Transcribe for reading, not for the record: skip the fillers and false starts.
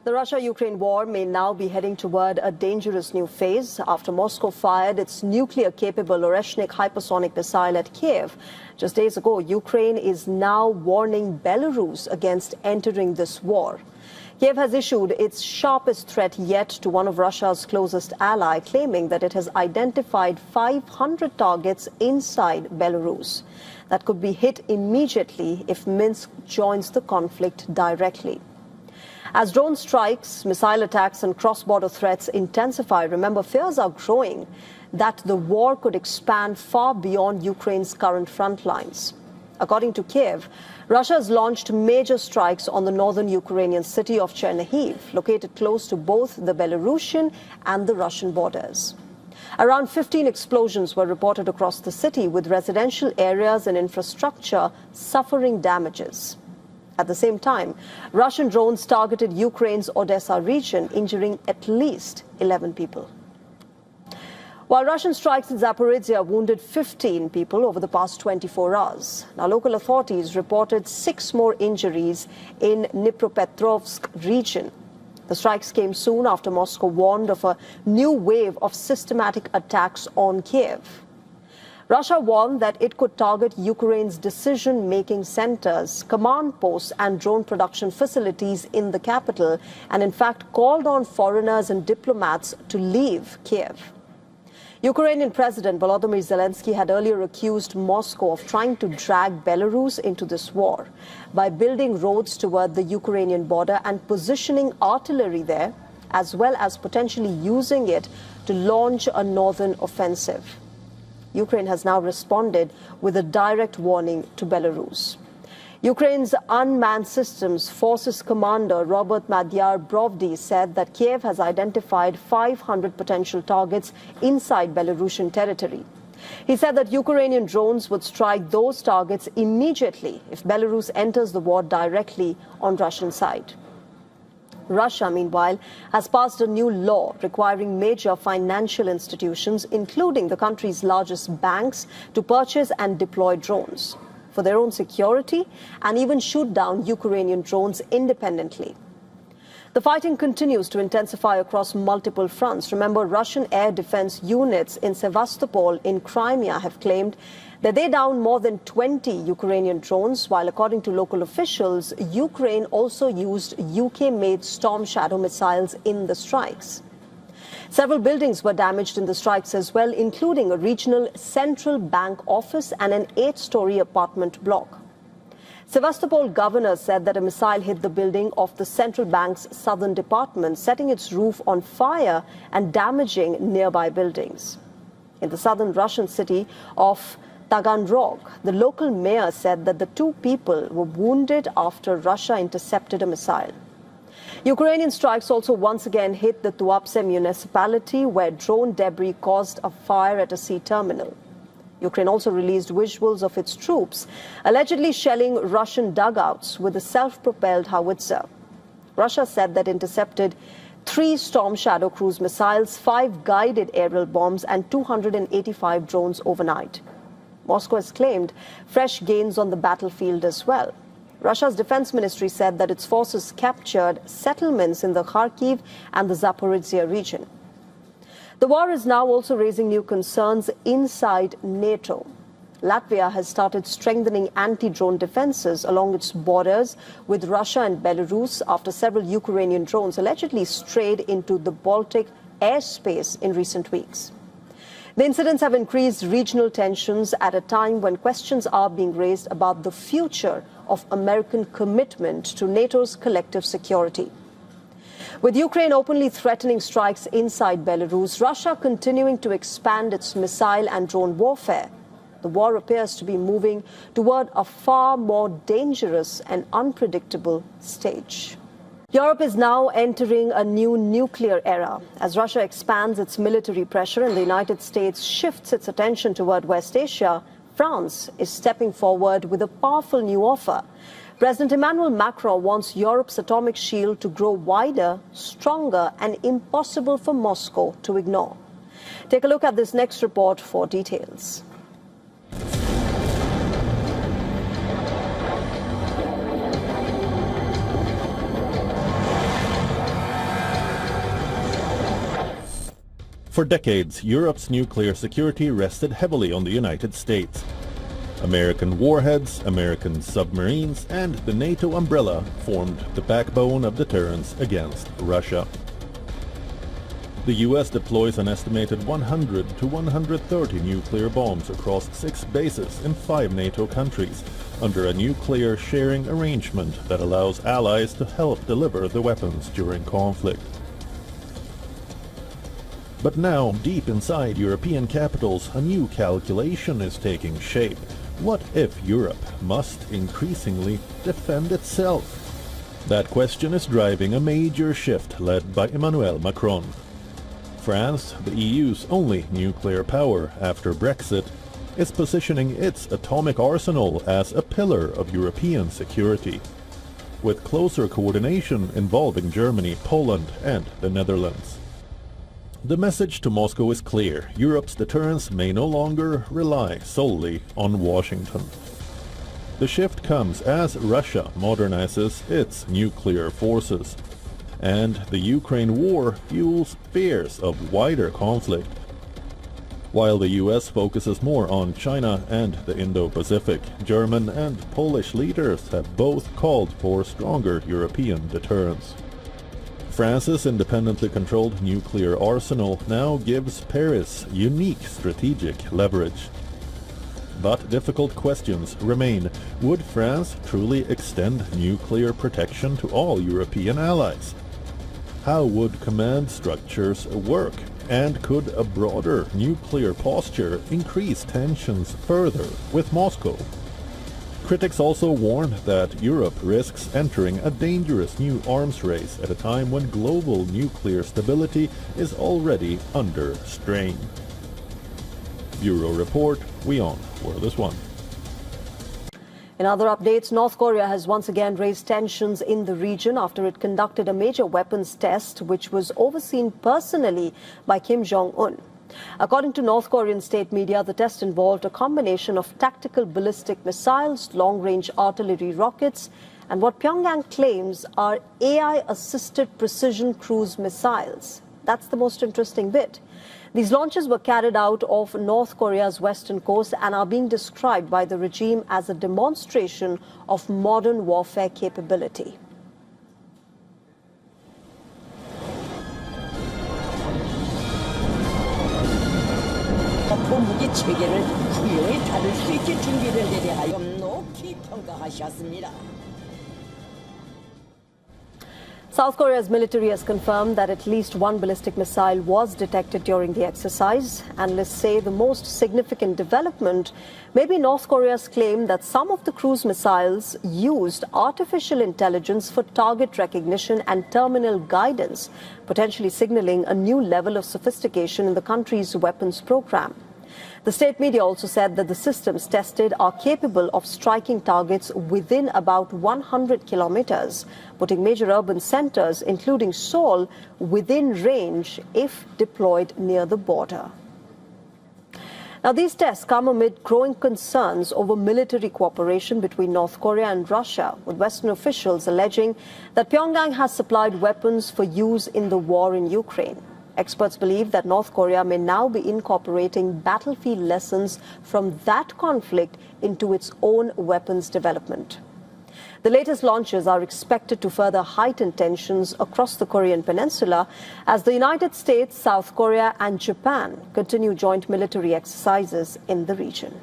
The Russia-Ukraine war may now be heading toward a dangerous new phase after Moscow fired its nuclear-capable Oreshnik hypersonic missile at Kiev. Just days ago, Ukraine is now warning Belarus against entering this war. Kiev has issued its sharpest threat yet to one of Russia's closest ally, claiming that it has identified 500 targets inside Belarus that could be hit immediately if Minsk joins the conflict directly. As drone strikes, missile attacks and cross-border threats intensify, remember, fears are growing that the war could expand far beyond Ukraine's current front lines. According to Kiev, Russia has launched major strikes on the northern Ukrainian city of Chernihiv, located close to both the Belarusian and the Russian borders. Around 15 explosions were reported across the city, with residential areas and infrastructure suffering damages. At the same time, Russian drones targeted Ukraine's Odessa region, injuring at least 11 people. While Russian strikes in Zaporizhia wounded 15 people over the past 24 hours. Now, local authorities reported 6 more injuries in Dnipropetrovsk region. The strikes came soon after Moscow warned of a new wave of systematic attacks on Kiev. Russia warned that it could target Ukraine's decision-making centers, command posts and drone production facilities in the capital, and in fact called on foreigners and diplomats to leave Kiev. Ukrainian President Volodymyr Zelensky had earlier accused Moscow of trying to drag Belarus into this war by building roads toward the Ukrainian border and positioning artillery there, as well as potentially using it to launch a northern offensive. Ukraine has now responded with a direct warning to Belarus. Ukraine's unmanned systems forces commander Robert Madyar Brovdy said that Kiev has identified 500 potential targets inside Belarusian territory. He said that Ukrainian drones would strike those targets immediately if Belarus enters the war directly on Russian side. Russia, meanwhile, has passed a new law requiring major financial institutions, including the country's largest banks, to purchase and deploy drones for their own security and even shoot down Ukrainian drones independently. The fighting continues to intensify across multiple fronts. Remember, Russian air defense units in Sevastopol in Crimea have claimed that they downed more than 20 Ukrainian drones, while according to local officials, Ukraine also used UK-made Storm Shadow missiles in the strikes. Several buildings were damaged in the strikes as well, including a regional central bank office and an 8-story apartment block. Sevastopol governor said that a missile hit the building of the central bank's southern department, setting its roof on fire and damaging nearby buildings. In the southern Russian city of Taganrog, the local mayor said that the 2 people were wounded after Russia intercepted a missile. Ukrainian strikes also once again hit the Tuapse municipality, where drone debris caused a fire at a sea terminal. Ukraine also released visuals of its troops allegedly shelling Russian dugouts with a self-propelled howitzer. Russia said that intercepted 3 Storm Shadow cruise missiles, 5 guided aerial bombs and 285 drones overnight. Moscow has claimed fresh gains on the battlefield as well. Russia's defense ministry said that its forces captured settlements in the Kharkiv and the Zaporizhia region. The war is now also raising new concerns inside NATO. Latvia has started strengthening anti-drone defenses along its borders with Russia and Belarus after several Ukrainian drones allegedly strayed into the Baltic airspace in recent weeks. The incidents have increased regional tensions at a time when questions are being raised about the future of American commitment to NATO's collective security. With Ukraine openly threatening strikes inside Belarus, Russia continuing to expand its missile and drone warfare, the war appears to be moving toward a far more dangerous and unpredictable stage. Europe is now entering a new nuclear era. As Russia expands its military pressure and the United States shifts its attention toward West Asia, France is stepping forward with a powerful new offer. President Emmanuel Macron wants Europe's atomic shield to grow wider, stronger, and impossible for Moscow to ignore. Take a look at this next report for details. For decades, Europe's nuclear security rested heavily on the United States. American warheads, American submarines, and the NATO umbrella formed the backbone of deterrence against Russia. The U.S. deploys an estimated 100 to 130 nuclear bombs across 6 bases in 5 NATO countries under a nuclear sharing arrangement that allows allies to help deliver the weapons during conflict. But now, deep inside European capitals, a new calculation is taking shape. What if Europe must increasingly defend itself? That question is driving a major shift led by Emmanuel Macron. France, the EU's only nuclear power after Brexit, is positioning its atomic arsenal as a pillar of European security, with closer coordination involving Germany, Poland, and the Netherlands. The message to Moscow is clear. Europe's deterrence may no longer rely solely on Washington. The shift comes as Russia modernizes its nuclear forces, and the Ukraine war fuels fears of wider conflict, while the US focuses more on China and the Indo-Pacific. German and Polish leaders have both called for stronger European deterrence. France's independently controlled nuclear arsenal now gives Paris unique strategic leverage. But difficult questions remain. Would France truly extend nuclear protection to all European allies? How would command structures work? And could a broader nuclear posture increase tensions further with Moscow? Critics also warn that Europe risks entering a dangerous new arms race at a time when global nuclear stability is already under strain. Bureau Report, WION World is One. In other updates, North Korea has once again raised tensions in the region after it conducted a major weapons test, which was overseen personally by Kim Jong-un. According to North Korean state media, the test involved a combination of tactical ballistic missiles, long-range artillery rockets, and what Pyongyang claims are AI-assisted precision cruise missiles. That's the most interesting bit. These launches were carried out off North Korea's western coast and are being described by the regime as a demonstration of modern warfare capability. 무기 체계를 훌륭히 다룰 수 있게 준비된 데 대하여 높이 평가하셨습니다. South Korea's military has confirmed that at least one ballistic missile was detected during the exercise. Analysts say the most significant development may be North Korea's claim that some of the cruise missiles used artificial intelligence for target recognition and terminal guidance, potentially signaling a new level of sophistication in the country's weapons program. The state media also said that the systems tested are capable of striking targets within about 100 kilometers, putting major urban centers, including Seoul, within range if deployed near the border. Now, these tests come amid growing concerns over military cooperation between North Korea and Russia, with Western officials alleging that Pyongyang has supplied weapons for use in the war in Ukraine. Experts believe that North Korea may now be incorporating battlefield lessons from that conflict into its own weapons development. The latest launches are expected to further heighten tensions across the Korean peninsula as the United States, South Korea and Japan continue joint military exercises in the region.